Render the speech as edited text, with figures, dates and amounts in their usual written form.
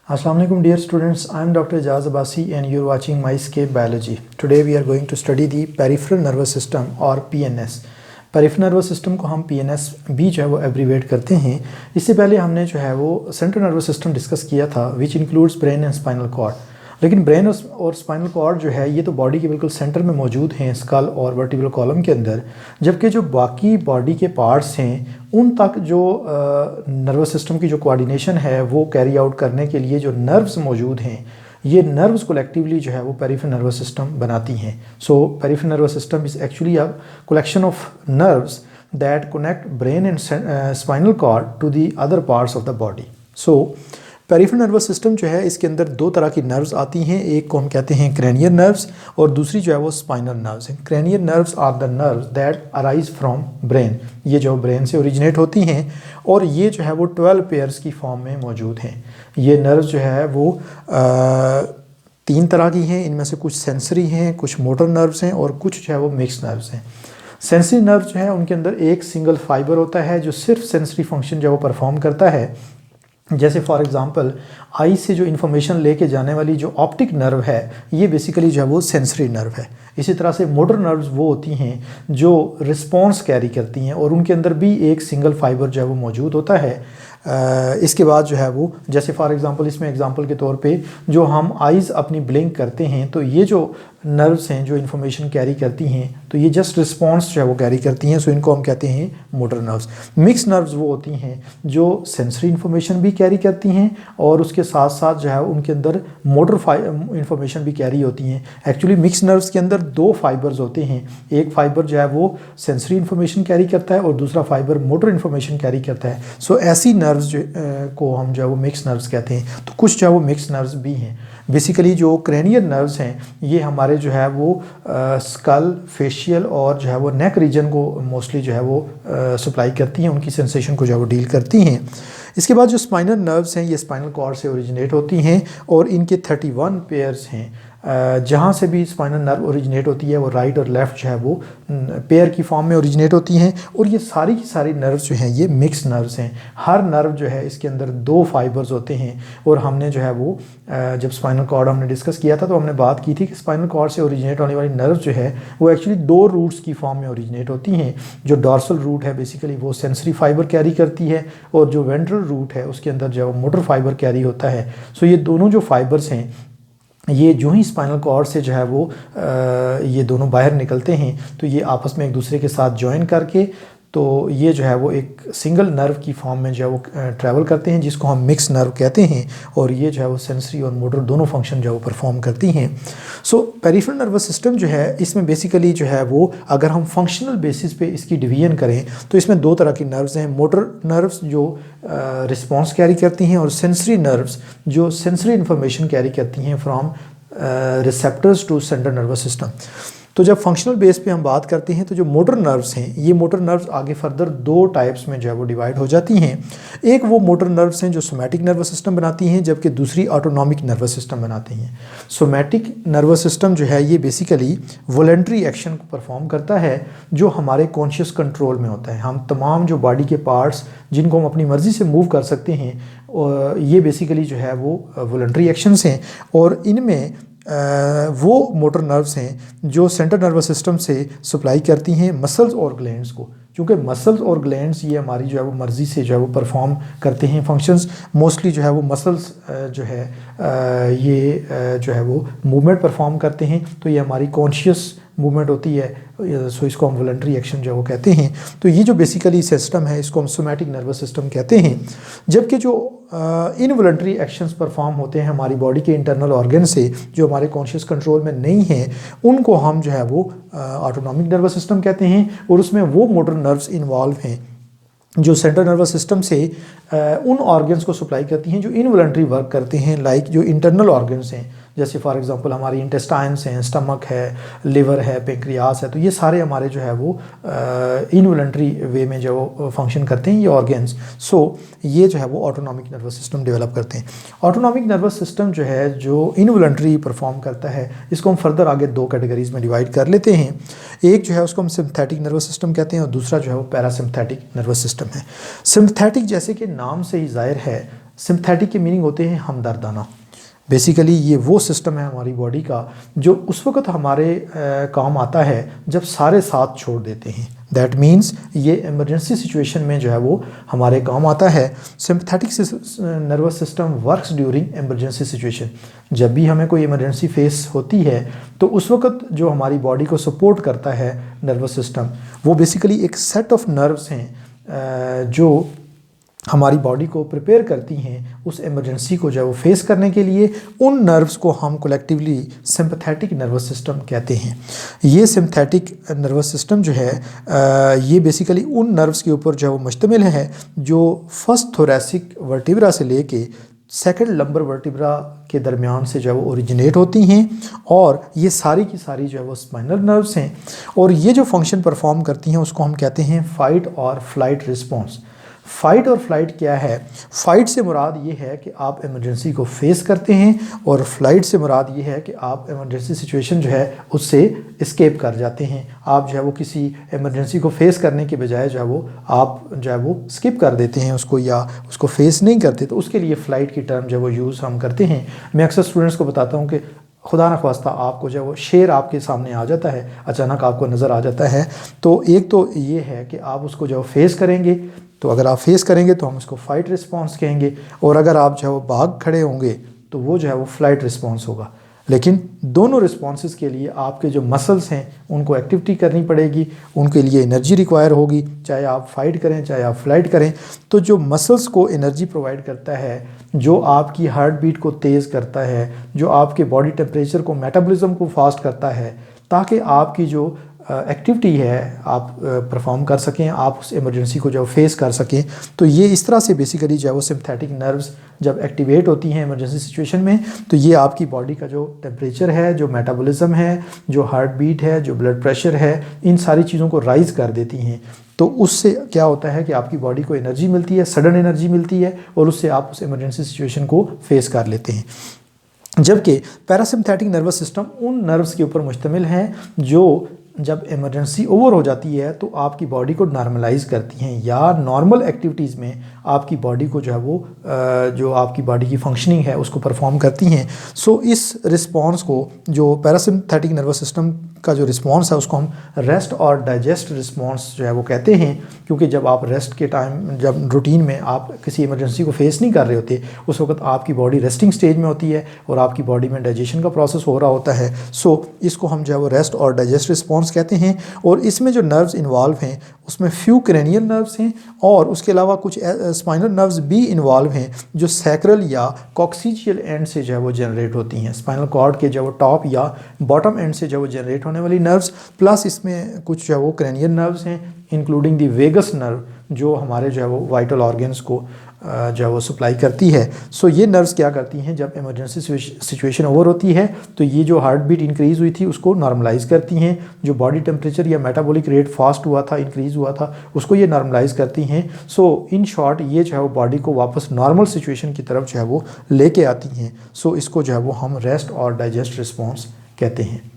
Assalamu alaikum dear students, I am Dr. Ijaz Abbasi and you are watching MyScape Biology. Today we are going to study the peripheral nervous system or PNS. Peripheral nervous system को हम PNS भी जो है वो abbreviate करते हैं। इससे पहले हमने जो है वो सेंट्रल नर्वस सिस्टम डिस्कस किया था which includes brain and spinal cord. लेकिन ब्रेन और स्पाइनल कॉर्ड जो है ये तो बॉडी के बिल्कुल सेंटर में मौजूद हैं, स्कल और वर्टिब्रल कॉलम के अंदर, जबकि जो बाकी बॉडी के पार्ट्स हैं उन तक जो नर्वस सिस्टम की जो कोऑर्डिनेशन है वो कैरी आउट करने के लिए जो नर्व्स मौजूद हैं, ये नर्व्स कलेक्टिवली जो है वो पेरिफेरल नर्वस सिस्टम बनाती हैं। So peripheral nervous system is actually a collection of nerves that connect brain and spinal cord to the other parts of the body. So peripheral nervous system जो है इसके अंदर दो तरह की नर्व्स आती हैं, एक को हम कहते हैं क्रेनियल नर्व्स और दूसरी जो है वो स्पाइनल नर्व्स हैं। Cranial nerves are the nerves that arise from brain, ये जो ब्रेन से ओरिजिनेट होती हैं और ये जो है वो 12 पेयर्स की फॉर्म में मौजूद हैं। ये नर्व्स जो है वो 3 तरह की हैं, इनमें से कुछ सेंसरी हैं, कुछ मोटर नर्व्स हैं और कुछ जो है वो मिक्स नर्व्स हैं। सेंसरी नर्व जो है उनके अंदर एक सिंगल फाइबर होता है जो सिर्फ सेंसरी फंक्शन जो है वो परफॉर्म करता है। जैसे फॉर एग्जांपल आई से जो इन्फॉर्मेशन लेके जाने वाली जो ऑप्टिक नर्व है ये बेसिकली जो है वो सेंसरी नर्व है। इसी तरह से मोटर नर्व्स वो होती हैं जो रिस्पॉन्स कैरी करती हैं और उनके अंदर भी एक सिंगल फाइबर जो है वो मौजूद होता है। इसके बाद जो है वो जैसे फॉर एग्जांपल इसमें एग्जांपल के तौर पे जो हम आइज़ अपनी ब्लिंक करते हैं तो ये जो नर्व्स हैं जो इन्फॉर्मेशन कैरी करती हैं तो ये जस्ट रिस्पॉन्स जो है वो कैरी करती हैं, सो इनको हम कहते हैं मोटर नर्व्स। मिक्स नर्व्स वो होती हैं जो सेंसरी इन्फॉर्मेशन भी कैरी करती हैं और उसके साथ साथ जो है उनके अंदर मोटर इन्फॉर्मेशन भी कैरी होती हैं। एक्चुअली मिक्स नर्व्स के अंदर 2 फाइबर्स होते हैं, एक फाइबर जो है वो सेंसरी इन्फॉर्मेशन कैरी करता है और दूसरा फाइबर मोटर इन्फॉर्मेशन कैरी करता है। सो ऐसी नर्व्स जो को हम जो है वो मिक्स नर्व्स कहते हैं। तो कुछ जो है वो मिक्स नर्व्स भी हैं। बेसिकली जो क्रेनियल नर्व्स हैं ये हमारे जो है वो स्कल, फेशियल और जो है वो नेक रीजन को मोस्टली जो है वो सप्लाई करती हैं, उनकी सेंसेशन को जो है वो डील करती हैं। इसके बाद जो स्पाइनल नर्व्स हैं ये स्पाइनल कॉर्ड से ओरिजिनेट होती हैं और इनके 31 पेयर्स हैं। जहाँ से भी स्पाइनल नर्व ओरिजिनेट होती है वो राइट और लेफ़्ट जो है वो पेयर की फॉर्म में ओरिजिनेट होती हैं और ये सारी की सारी नर्व्स जो हैं ये मिक्स नर्व्स हैं। हर नर्व जो है इसके अंदर 2 फाइबर्स होते हैं और हमने जो है वो जब स्पाइनल कॉर्ड हमने डिस्कस किया था तो हमने बात की थी कि स्पाइनल कॉर्ड से ओरिजिनेट होने वाली नर्व जो है वो एक्चुअली 2 रूट्स की फॉर्म में ओरिजिनेट होती हैं। जो डॉर्सल रूट है बेसिकली वो सेंसरी फाइबर कैरी करती है और जो वेंट्रल रूट है उसके अंदर जो है वो मोटर फाइबर कैरी होता है। सो ये दोनों जो फाइबर्स हैं ये जो ही स्पाइनल कॉर्ड से जो है वो ये दोनों बाहर निकलते हैं तो ये आपस में एक दूसरे के साथ ज्वाइन करके तो ये जो है वो एक सिंगल नर्व की फॉर्म में जो है वो ट्रैवल करते हैं जिसको हम मिक्स नर्व कहते हैं और ये जो है वो सेंसरी और मोटर दोनों फंक्शन जो है वो परफॉर्म करती हैं। सो पेरिफेरल नर्वस सिस्टम जो है इसमें बेसिकली जो है वो अगर हम फंक्शनल बेसिस पे इसकी डिवीजन करें तो इसमें 2 तरह की नर्व्स हैं, मोटर नर्व्स जो रिस्पॉन्स कैरी करती हैं और सेंसरी नर्व्स जो सेंसरी इन्फॉर्मेशन कैरी करती हैं from receptors to central nervous system. तो जब फंक्शनल बेस पे हम बात करते हैं तो जो मोटर नर्व्स हैं ये मोटर नर्व्स आगे फर्दर 2 टाइप्स में जो है वो डिवाइड हो जाती हैं। एक वो मोटर नर्व्स हैं जो सोमैटिक नर्वस सिस्टम बनाती हैं जबकि दूसरी ऑटोनॉमिक नर्वस सिस्टम बनाती हैं। सोमैटिक नर्वस सिस्टम जो है ये बेसिकली वॉलंटरी एक्शन को परफॉर्म करता है जो हमारे कॉन्शियस कंट्रोल में होता है। हम तमाम जो बॉडी के पार्ट्स जिनको हम अपनी मर्ज़ी से मूव कर सकते हैं ये बेसिकली जो है वो वॉलंटरी एक्शंस हैं और इनमें वो मोटर नर्व्स हैं जो सेंट्रल नर्वस सिस्टम से सप्लाई करती हैं मसल्स और ग्लैंड्स को। क्योंकि मसल्स और ग्लैंड्स ये हमारी जो है वो मर्ज़ी से जो है वो परफॉर्म करते हैं फंक्शंस। मोस्टली जो है वो मसल्स जो है ये जो है वो मूवमेंट परफॉर्म करते हैं तो ये हमारी कॉन्शियस मूवमेंट होती है, सो इसको हम वॉलंटरी एक्शन जो है वो कहते हैं। तो ये जो बेसिकली सिस्टम है इसको हम सोमैटिक नर्वस सिस्टम कहते हैं। जबकि जो इनवॉलंटरी एक्शंस परफॉर्म होते हैं हमारी बॉडी के इंटरनल ऑर्गन से जो हमारे कॉन्शियस कंट्रोल में नहीं हैं उनको हम जो है वो ऑटोनॉमिक नर्वस सिस्टम कहते हैं और उसमें वो मोटर नर्व्स इन्वॉल्व हैं जो सेंट्रल नर्वस सिस्टम से उन ऑर्गन्स को सप्लाई करती हैं जो इनवॉलंटरी वर्क करते हैं, लाइक जो इंटरनल ऑर्गन्स हैं जैसे फॉर एग्जांपल हमारी इंटेस्टाइन्स हैं, स्टमक है, लिवर है, पेंक्रियास है, तो ये सारे हमारे जो है वो इनवॉलंटरी वे में जो फंक्शन करते हैं ये ऑर्गन्स। सो ये जो है वो ऑटोनॉमिक नर्वस सिस्टम डेवलप करते हैं। ऑटोनॉमिक नर्वस सिस्टम जो है जो इनवॉलंटरी परफॉर्म करता है इसको हम फर्दर आगे 2 कैटेगरीज में डिवाइड कर लेते हैं। एक जो है उसको हम सिम्पथेटिक नर्वस सिस्टम कहते हैं और दूसरा जो है वो पैरासिम्पथेटिक नर्वस सिस्टम है। सिम्पथेटिक जैसे कि नाम से ही ज़ाहिर है सिंपैथेटिक के मीनिंग होते हैं हमदर्दाना। बेसिकली ये वो सिस्टम है हमारी बॉडी का जो उस वक्त हमारे काम आता है जब सारे साथ छोड़ देते हैं। दैट मीन्स ये इमरजेंसी सिचुएशन में जो है वो हमारे काम आता है। Sympathetic nervous system works during emergency situation. जब भी हमें कोई इमरजेंसी फेस होती है तो उस वक्त जो हमारी बॉडी को सपोर्ट करता है नर्वस सिस्टम, वो बेसिकली एक सेट ऑफ नर्व्स हैं जो हमारी बॉडी को प्रिपेयर करती हैं उस इमरजेंसी को जो वो फेस करने के लिए। उन नर्व्स को हम कलेक्टिवली सिंपैथेटिक नर्वस सिस्टम कहते हैं। ये सिंपैथेटिक नर्वस सिस्टम जो है ये बेसिकली उन नर्व्स के ऊपर जो वो मुश्तमिल है जो फर्स्ट थोरैसिक वर्टिब्रा से लेके सेकंड लंबर वर्टिब्रा के दरमियान से जो है वो ओरिजिनेट होती हैं, और ये सारी की सारी जो है वो स्पाइनल नर्व्स हैं। और ये जो फंक्शन परफॉर्म करती हैं उसको हम कहते हैं फ़ाइट और फ्लाइट रिस्पॉन्स। फ़ाइट और फ्लाइट क्या है? फ़ाइट से मुराद ये है कि आप इमरजेंसी को फेस करते हैं, और फ्लाइट से मुराद ये है कि आप इमरजेंसी सिचुएशन जो है उससे एस्केप कर जाते हैं। आप जो है वो किसी इमरजेंसी को फेस करने के बजाय जो है वो आप जो है वो स्किप कर देते हैं उसको, या उसको फेस नहीं करते, तो उसके लिए फ़्लाइट की टर्म जो है वो यूज़ हम करते हैं। मैं अक्सर स्टूडेंट्स को बताता हूँ कि खुदा न ख्वास्ता आपको जो है वो शेर आपके सामने आ जाता है, अचानक आपको नज़र आ जाता है, तो एक तो ये है कि आप उसको जो फेस करेंगे, तो अगर आप फेस करेंगे तो हम उसको फ़ाइट रिस्पॉन्स कहेंगे, और अगर आप जो है वो भाग खड़े होंगे तो वो जो है वो फ़्लाइट रिस्पॉन्स होगा। लेकिन दोनों रिस्पॉन्सेस के लिए आपके जो मसल्स हैं उनको एक्टिविटी करनी पड़ेगी, उनके लिए एनर्जी रिक्वायर होगी, चाहे आप फाइट करें चाहे आप फ्लाइट करें। तो जो मसल्स को एनर्जी प्रोवाइड करता है, जो आपकी हार्ट बीट को तेज़ करता है, जो आपके बॉडी टेम्परेचर को, मेटाबॉलिज्म को फास्ट करता है, ताकि आपकी जो एक्टिविटी है आप परफॉर्म कर सकें, आप उस इमरजेंसी को जो फेस कर सकें। तो ये इस तरह से बेसिकली जो है वो सिंपैथेटिक नर्व्स जब एक्टिवेट होती हैं इमरजेंसी सिचुएशन में, तो ये आपकी बॉडी का जो टेम्परेचर है, जो मेटाबॉलिज्म है, जो हार्ट बीट है, जो ब्लड प्रेशर है, इन सारी चीज़ों को राइज़ कर देती हैं। तो उससे क्या होता है कि आपकी बॉडी को एनर्जी मिलती है, सडन एनर्जी मिलती है, और उससे आप उस इमरजेंसी सिचुएशन को फेस कर लेते हैं। जबकि पैरासिम्पैथेटिक नर्वस सिस्टम उन नर्व्स के ऊपर मुश्तमिल है जो जब इमरजेंसी ओवर हो जाती है तो आपकी बॉडी को नॉर्मलाइज करती हैं, या नॉर्मल एक्टिविटीज़ में आपकी बॉडी को जो है वो जो आपकी बॉडी की फंक्शनिंग है उसको परफॉर्म करती हैं। सो इस रिस्पॉन्स को, जो पैरासिम्पैथेटिक नर्वस सिस्टम का जो रिस्पॉन्स है उसको हम रेस्ट और डाइजेस्ट रिस्पॉन्स जो है वो कहते हैं, क्योंकि जब आप रेस्ट के टाइम, जब रूटीन में आप किसी इमरजेंसी को फेस नहीं कर रहे होते, उस वक्त आपकी बॉडी रेस्टिंग स्टेज में होती है और आपकी बॉडी में डाइजेशन का प्रोसेस हो रहा होता है। सो इसको हम जो है वो रेस्ट और डाइजेस्ट रिस्पॉन्स कहते हैं। और इसमें जो नर्व्स इन्वॉल्व हैं उसमें फ्यू क्रेनियल नर्व्स हैं, और उसके अलावा कुछ स्पाइनल नर्व्स भी इन्वॉल्व हैं जो सैक्रल या कॉक्सिजियल एंड से जो है वो जनरेट होती हैं। स्पाइनल कॉर्ड के जो वो टॉप या बॉटम एंड से जो वो जनरेट होने वाली नर्व्स, प्लस इसमें कुछ जो है वो क्रेनियल नर्व्स हैं, इंक्लूडिंग दी वेगस नर्व जो हमारे जो है वो वाइटल ऑर्गन्स को जो है वो सप्लाई करती है। सो ये नर्व्स क्या करती हैं, जब इमरजेंसी सिचुएशन ओवर होती है तो ये जो हार्ट बीट इंक्रीज़ हुई थी उसको नॉर्मलाइज करती हैं, जो बॉडी टेम्परेचर या मेटाबॉलिक रेट फास्ट हुआ था, इंक्रीज़ हुआ था, उसको ये नॉर्मलाइज करती हैं। सो इन शॉर्ट ये जो है वो बॉडी को वापस नॉर्मल सिचुएशन की तरफ जो है वो लेके आती हैं। सो इसको जो है वो हम रेस्ट और डाइजेस्ट रिस्पॉन्स कहते हैं।